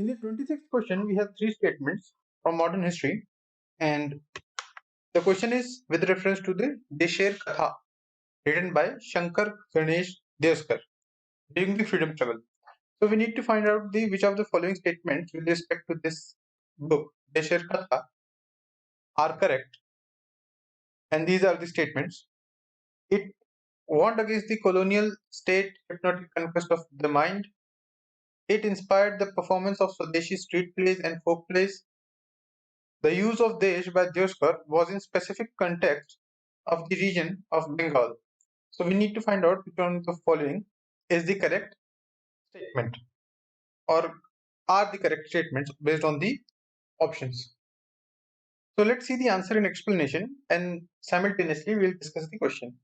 In the 26th question, we have three statements from modern history, and the question is with reference to the Desher Katha written by Shankar Ganesh Deskar during the freedom struggle. So we need to find out the which of the following statements with respect to this book, Desher Katha, are correct, and these are the statements. It warned against the colonial state hypnotic conquest of the mind. It inspired the performance of Swadeshi street plays and folk plays. The use of Desh by Dioskar was in specific context of the region of Bengal. So we need to find out which one of the following is the correct statement or are the correct statements based on the options. So let's see the answer and explanation and simultaneously we'll discuss the question.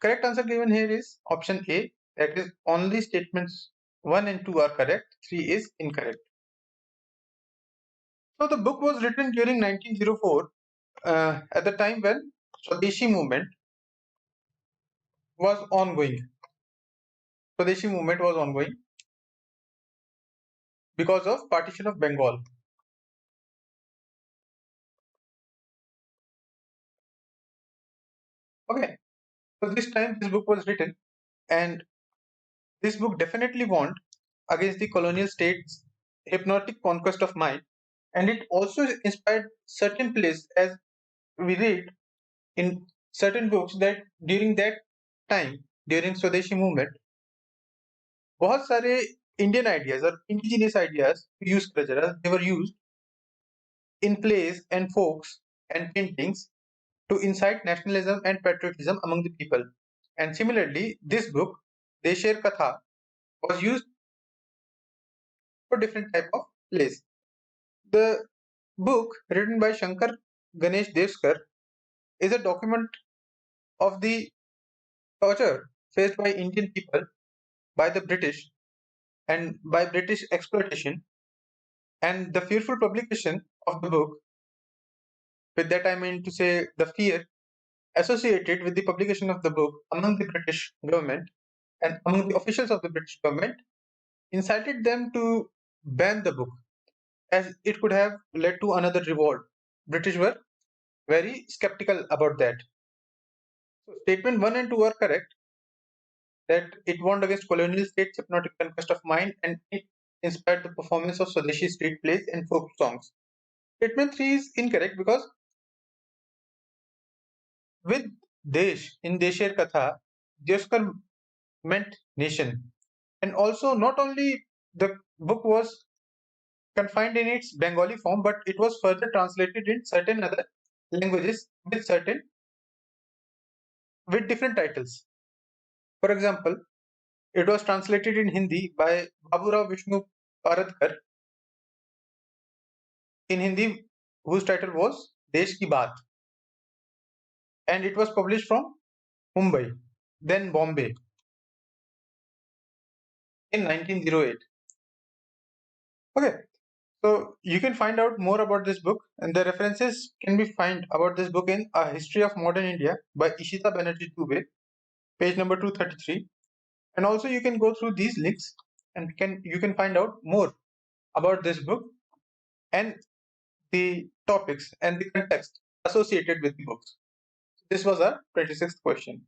Correct answer given here is option A, that is only statements 1 and 2 are correct, 3 is incorrect. So the book was written during 1904 at the time when Swadeshi movement was ongoing. Swadeshi movement was ongoing because of partition of Bengal. Okay, so this time this book was written, and this book definitely warned against the colonial state's hypnotic conquest of mind, and it also inspired certain plays, as we read in certain books that during that time, during Swadeshi movement, बहुत सारे Indian ideas or indigenous ideas use culture, they were used in plays and folks and paintings to incite nationalism and patriotism among the people. And similarly, this book, Desher Katha, was used for different type of plays. The book, written by Shankar Ganesh Devskar, is a document of the torture faced by Indian people by the British and by British exploitation, and the fearful publication of the book. With that I mean to say the fear associated with the publication of the book among the British government and among the officials of the British government incited them to ban the book, as it could have led to another revolt. British were very skeptical about that. So statement 1 and 2 are correct, that it warned against colonial states' hypnotic conquest of mind and it inspired the performance of Swadeshi street plays and folk songs. Statement 3 is incorrect because with Desh in Desher Katha, Dioskar meant nation. And also, not only the book was confined in its Bengali form, but it was further translated in certain other languages with different titles. For example, it was translated in Hindi by Baburao Vishnu Paradkar in Hindi, whose title was Desh Ki Baat, and it was published from Mumbai, then Bombay, in 1908. Okay, so you can find out more about this book, and the references can be found about this book in A History of Modern India by Ishita Banerjee Dubey, page number 233. And also you can go through these links and you can find out more about this book and the topics and the context associated with the books. This was our 26th question.